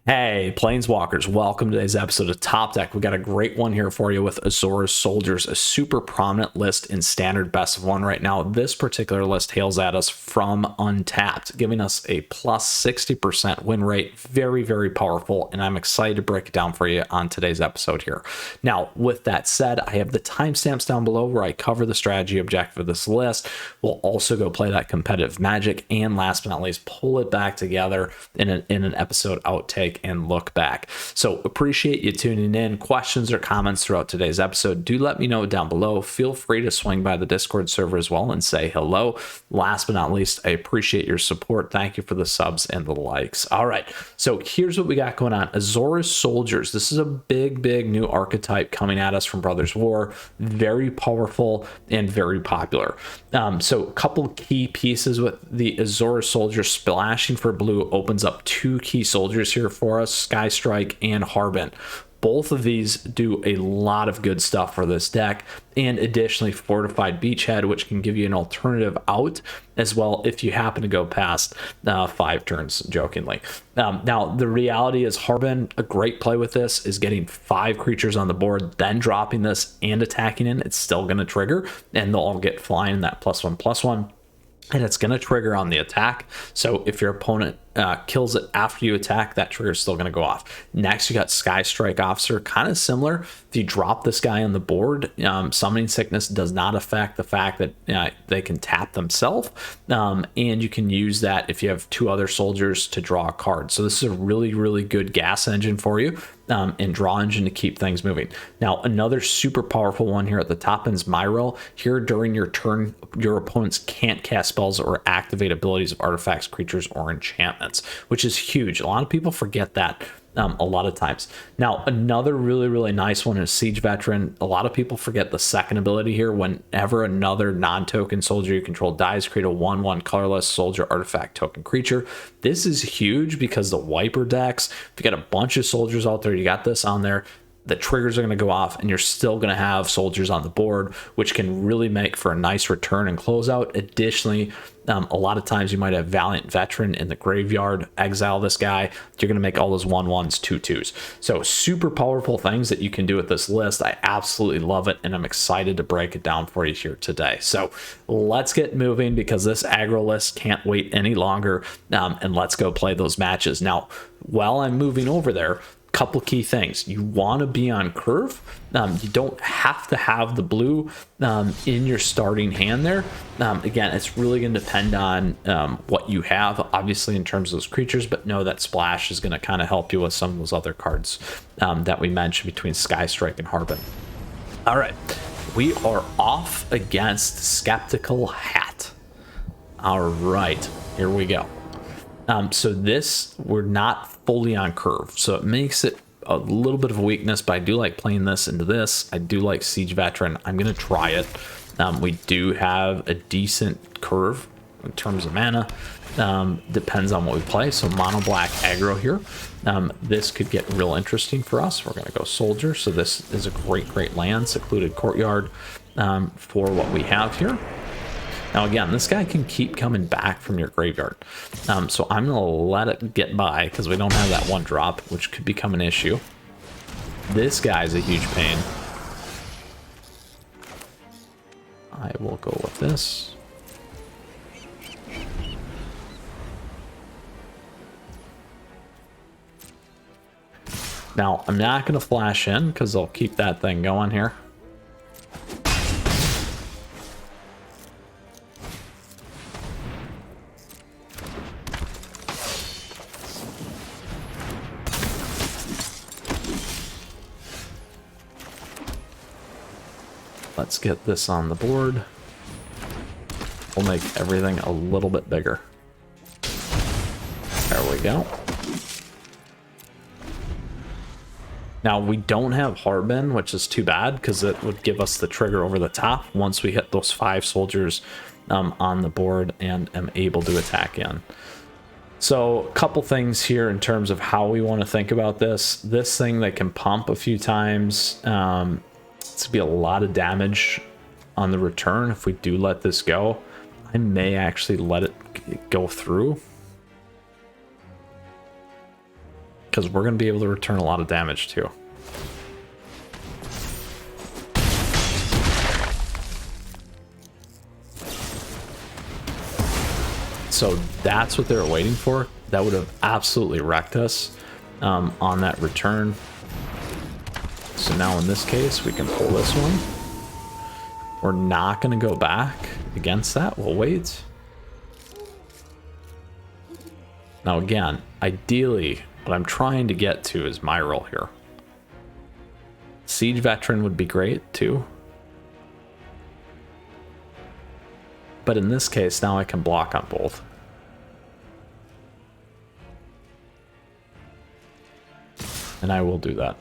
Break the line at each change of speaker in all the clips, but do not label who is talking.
Hey, Planeswalkers, welcome to today's episode of Top Deck. We got a great one here for you with Azorius Soldiers, a super prominent list in standard best of one right now. This particular list hails at us from Untapped, giving us a plus 60% win rate. Very, very powerful, and I'm excited to break it down for you on today's episode here. Now, with that said, I have the timestamps down below where I cover the strategy objective of this list. We'll also go play that competitive Magic, and last but not least, pull it back together in an episode outtake and look back. So appreciate you tuning in. Questions or comments throughout today's episode, do let me know down below. Feel free to swing by the Discord server as well and say hello. Last but not least, I appreciate your support. Thank you for the subs and the likes. All right, so here's what we got going on. Azorius Soldiers. This is a big new archetype coming at us from Brothers War. Very powerful and very popular. So a couple key pieces with the Azorius Soldiers. Splashing for blue opens up two key soldiers here for us, Sky Strike and Harbin. Both of these do a lot of good stuff for this deck, and additionally Fortified Beachhead, which can give you an alternative out as well if you happen to go past 5 turns, jokingly. Now, the reality is Harbin, a great play with this is getting 5 creatures on the board, then dropping this and attacking in. It's still going to trigger, and they'll all get flying that +1/+1. And it's going to trigger on the attack. So if your opponent kills it after you attack, that trigger is still going to go off. Next, you got Sky Strike Officer, kind of similar. If you drop this guy on the board, Summoning Sickness does not affect the fact that they can tap themselves, and you can use that if you have 2 other soldiers to draw a card. So this is a really good gas engine for you, and draw engine to keep things moving. Now, another super powerful one here at the top end is Myro. Here during your turn, your opponents can't cast spells or activate abilities of artifacts, creatures, or enchantments, which is huge. A lot of people forget that a lot of times. Now, another really nice one is Siege Veteran. A lot of people forget the second ability here. Whenever another non-token soldier you control dies, create a 1/1 colorless soldier artifact token creature. This is huge because the wiper decks, if you got a bunch of soldiers out there, you got this on there, the triggers are going to go off and you're still going to have soldiers on the board, which can really make for a nice return and closeout. Additionally, a lot of times you might have Valiant Veteran in the graveyard, exile this guy, you're going to make all those 1/1s 2/2s. So super powerful things that you can do with this list. I absolutely love it, and I'm excited to break it down for you here today. So let's get moving because this aggro list can't wait any longer, and let's go play those matches. Now, while I'm moving over there, couple key things. You want to be on curve. You don't have to have the blue in your starting hand there. Again, it's really going to depend on what you have, obviously, in terms of those creatures, but know that Splash is going to kind of help you with some of those other cards that we mentioned between Sky Strike and Harbin. All right, we are off against Skeptical Hat. All right, here we go. So this, we're not fully on curve, so it makes it a little bit of a weakness, but I do like playing this into this. I do like Siege Veteran. I'm going to try it. We do have a decent curve in terms of mana. Depends on what we play. So mono black aggro here. This could get real interesting for us. We're going to go Soldier. So this is a great land, Secluded Courtyard, for what we have here. Now, again, this guy can keep coming back from your graveyard. So I'm going to let it get by because we don't have that 1-drop, which could become an issue. This guy's a huge pain. I will go with this. Now, I'm not going to flash in because I'll keep that thing going here. Let's get this on the board. We'll make everything a little bit bigger. There we go. Now, we don't have Harbin, which is too bad because it would give us the trigger over the top once we hit those 5 soldiers on the board and am able to attack in. So a couple things here in terms of how we want to think about this. This thing that can pump a few times, it's gonna be a lot of damage on the return if we do let this go. I may actually let it go through. because we're going to be able to return a lot of damage too. So that's what they were waiting for. That would have absolutely wrecked us on that return. So now in this case, we can pull this one. We're not going to go back against that. We'll wait. Now again, ideally, what I'm trying to get to is my roll here. Siege Veteran would be great too. But in this case, now I can block on both. And I will do that.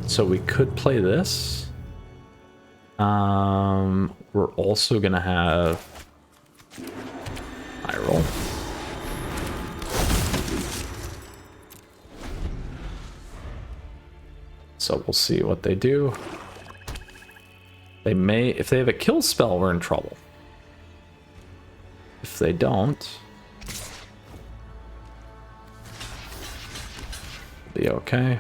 So we could play this. We're also gonna have high roll. So we'll see what they do. They may, if they have a kill spell, we're in trouble. If they don't, be okay.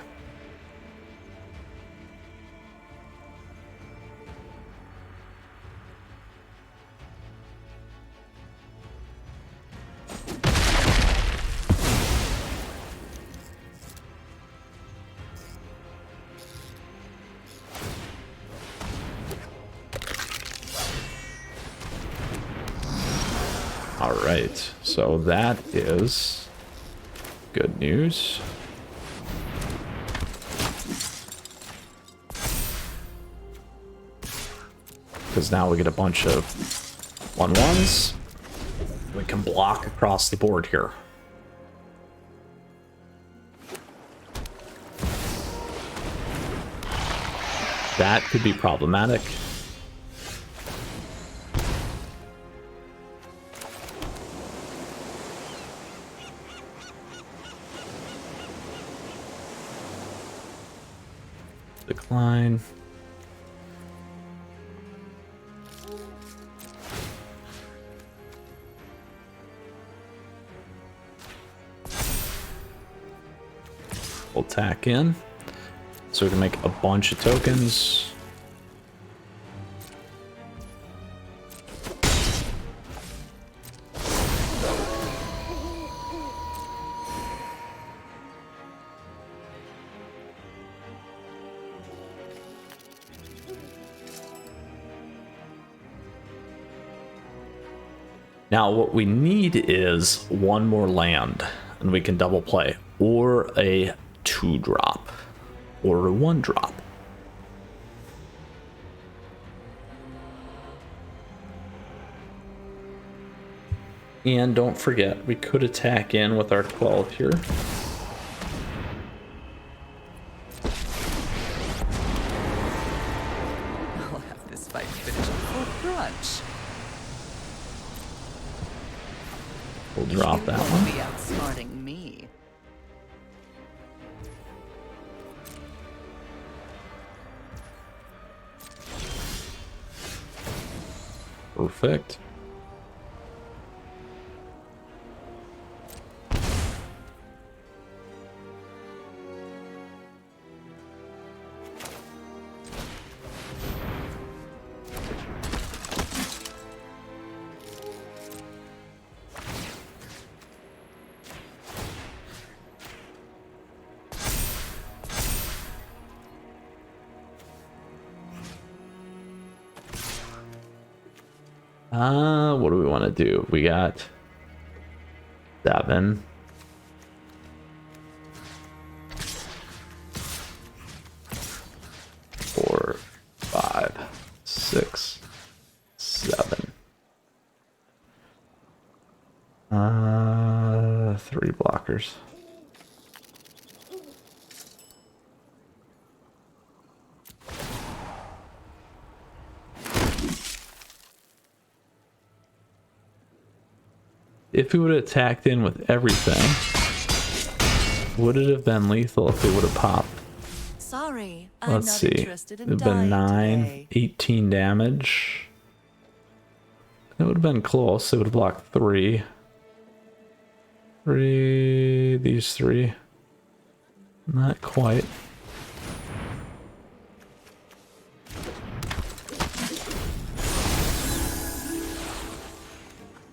All right, so that is good news. Because now we get a bunch of 1/1s. We can block across the board here. That could be problematic. Decline. We'll tack in so we can make a bunch of tokens. Now what we need is one more land and we can double play, or a 2-drop, or a 1-drop. And don't forget, we could attack in with our 12 here.
I'll have this fight finished before brunch.
We'll drop that one.
Be outsmarting me.
Perfect. What do we want to do? We got 7. Four, 5, 6, 7. 3 blockers. If we would have attacked in with everything, would it have been lethal if it would have popped?
sorry. I'm
Let's
not
see.
interested in
It'd been
dying
9,
today.
18 damage. It would have been close. It would have blocked 3. 3, these 3. Not quite.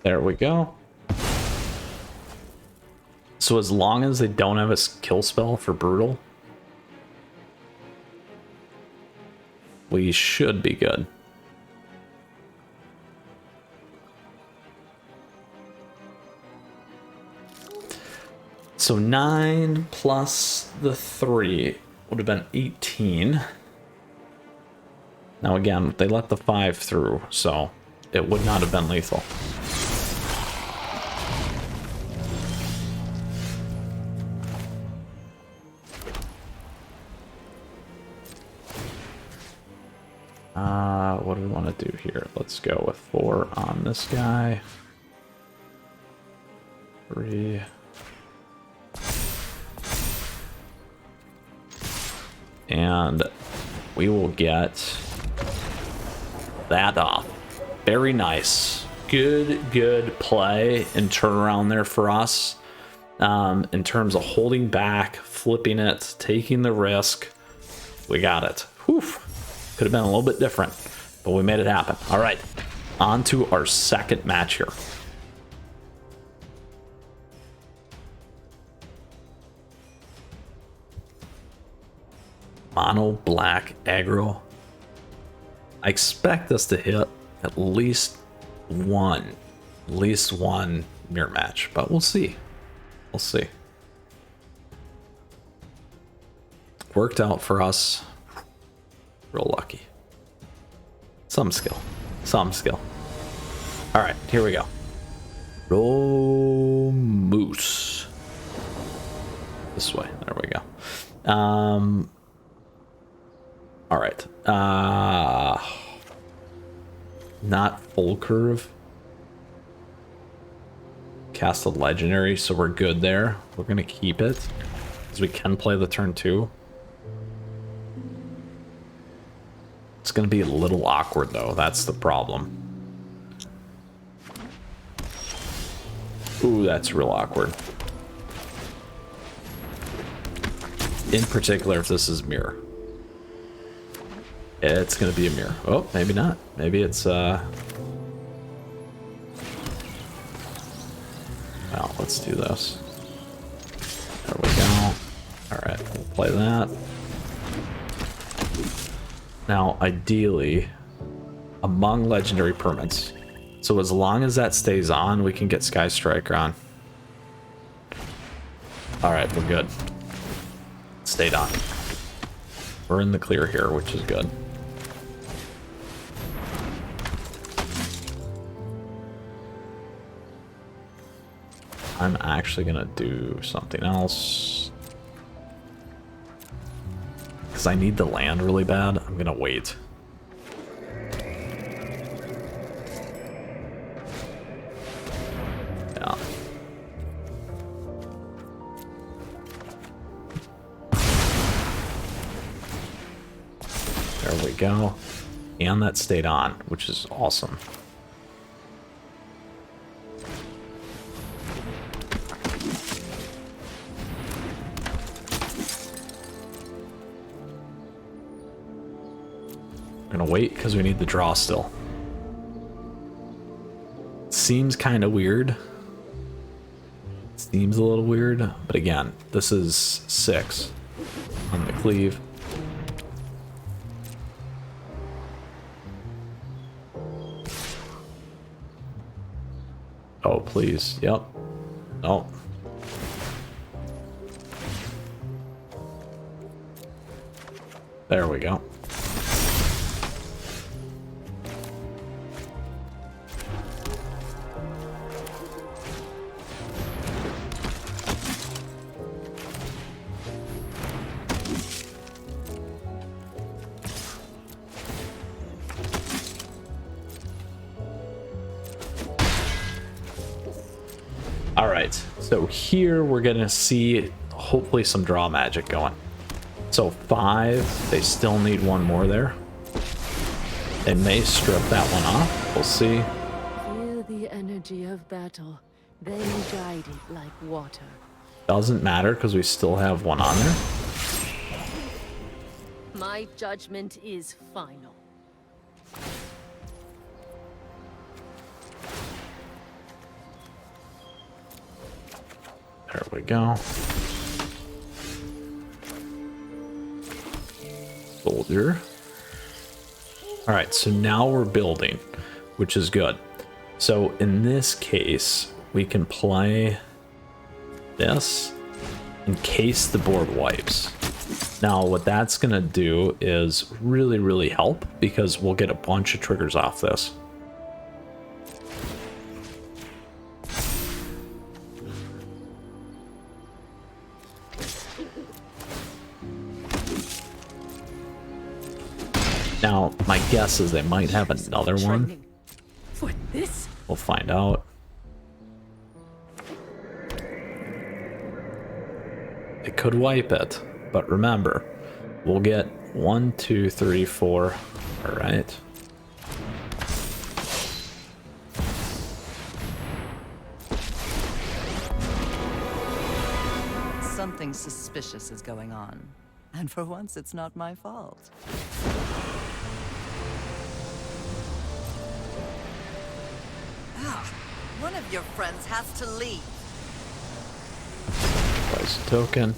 There we go. So as long as they don't have a kill spell for Brutal, we should be good. So 9 plus the 3 would have been 18. Now again, they let the 5 through, so it would not have been lethal. What do we want to do here? Let's go with 4 on this guy. 3. And we will get that off. Very nice. Good play and turnaround there for us. In terms of holding back, flipping it, taking the risk. We got it. Whew. Could have been a little bit different, but we made it happen. All right, on to our second match here. Mono black aggro. I expect us to hit at least one mirror match, but we'll see. We'll see. Worked out for us. Real lucky. Some skill. Some skill. All right, here we go. Roll moose. This way. There we go. All right. Not full curve. Cast a legendary, so we're good there. We're gonna keep it because we can play the turn 2. It's gonna be a little awkward though. That's the problem. Ooh, that's real awkward. In particular, if this is mirror. It's gonna be a mirror. Oh, maybe not. Maybe it's well, let's do this. There we go. Alright, we'll play that. Now, ideally, among legendary permits. So as long as that stays on, we can get Sky Striker on. Alright, we're good. Stayed on. We're in the clear here, which is good. I'm actually gonna do something else. Because I need the land really bad. I'm gonna wait. Yeah. There we go. And that stayed on, which is awesome. Gonna wait because we need the draw still. Seems kind of weird. Seems a little weird, but again, this is 6 on the cleave. Oh, please. Yep. Oh. There we go. All right, so here we're gonna see hopefully some draw magic going. So 5, they still need one more there. They may strip that one off. We'll see.
Feel the energy of battle, then guide it like water.
Doesn't matter because we still have one on there.
My judgment is final.
There we go. Soldier. All right, so now we're building, which is good. So in this case, we can play this in case the board wipes. Now, what that's gonna do is really, really help because we'll get a bunch of triggers off this. Now, my guess is they might have another one.
For this?
We'll find out. It could wipe it, but remember, we'll get 1, 2, 3, 4. All right.
Something suspicious is going on. And for once, it's not my fault. Ah, one of your friends has to leave.
Place a token.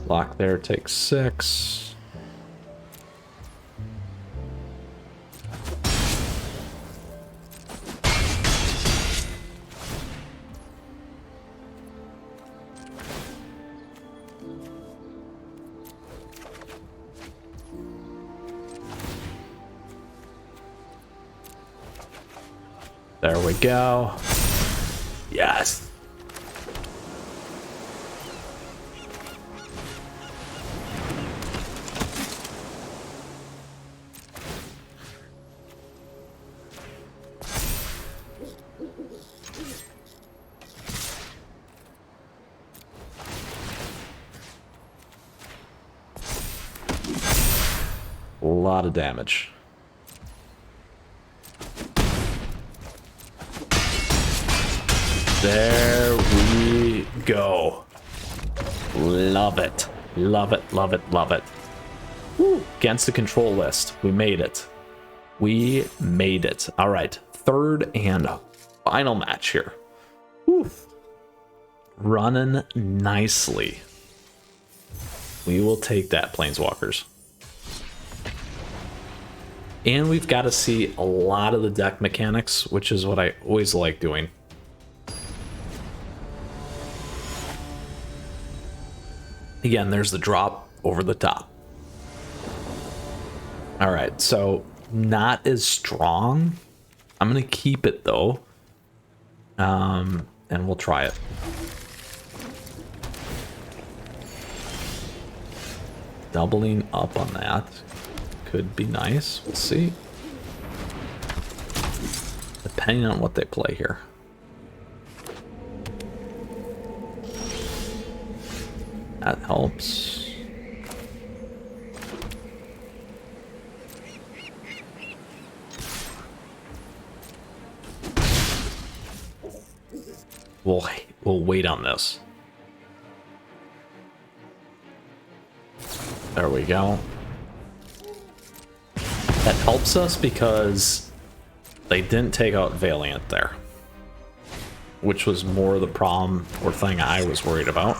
Block there, takes 6. There we go. Yes. A lot of damage. There we go. Love it. Love it, love it, love it. Woo. Against the control list. We made it. We made it. All right. Third and final match here. Woo. Running nicely. We will take that, Planeswalkers. And we've got to see a lot of the deck mechanics, which is what I always like doing. Again, there's the drop over the top. All right, so not as strong. I'm going to keep it, though. And we'll try it. Doubling up on that could be nice. We'll see. Depending on what they play here. That helps. We'll wait on this. There we go. That helps us because they didn't take out Valiant there, which was more the problem or thing I was worried about.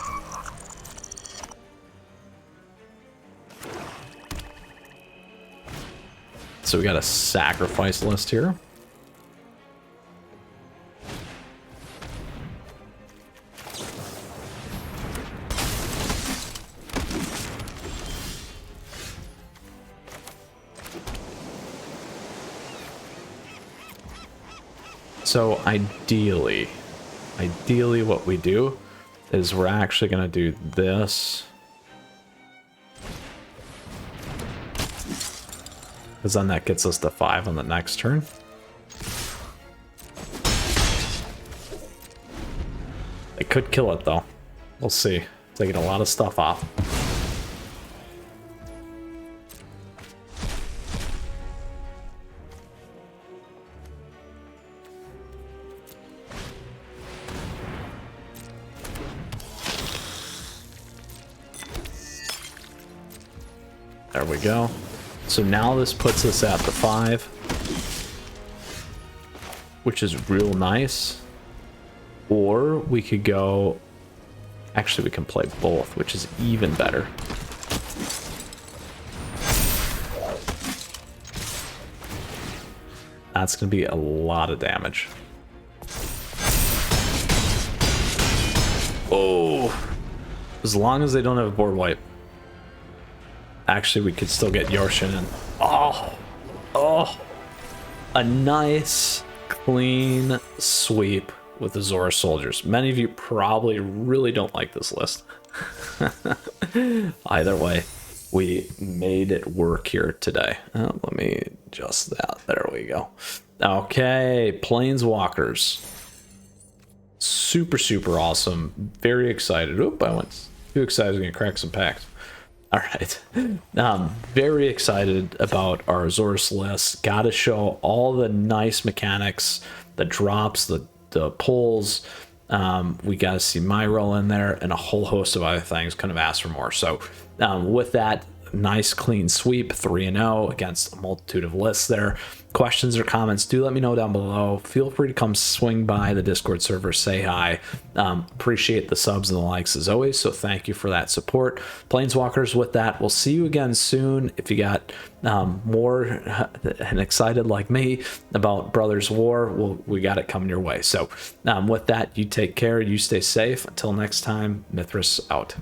So we got a sacrifice list here. So ideally what we do is we're actually going to do this because then that gets us to 5 on the next turn. They could kill it though. We'll see. Taking a lot of stuff off. There we go. So now this puts us at the 5, which is real nice. Or we could go... Actually, we can play both, which is even better. That's going to be a lot of damage. Oh! As long as they don't have a board wipe. Actually, we could still get Yorshin in. Oh! Oh! A nice, clean sweep with the Azorius Soldiers. Many of you probably really don't like this list. Either way, we made it work here today. Let me adjust that. There we go. Okay, Planeswalkers. Super, super awesome. Very excited. Oop, I went too excited. I was going to crack some packs. All right. Very excited about our Azorius list. Got to show all the nice mechanics, the drops, the pulls. We got to see Myro in there and a whole host of other things. Couldn't have asked for more. So with that, nice clean sweep, 3-0 against a multitude of lists there. Questions or comments, do let me know down below. Feel free to come swing by the Discord server, say hi. Appreciate the subs and the likes as always, so thank you for that support. Planeswalkers, with that, we'll see you again soon. If you got more and excited like me about Brothers War, we got it coming your way. So with that, you take care, you stay safe. Until next time, Mythras out.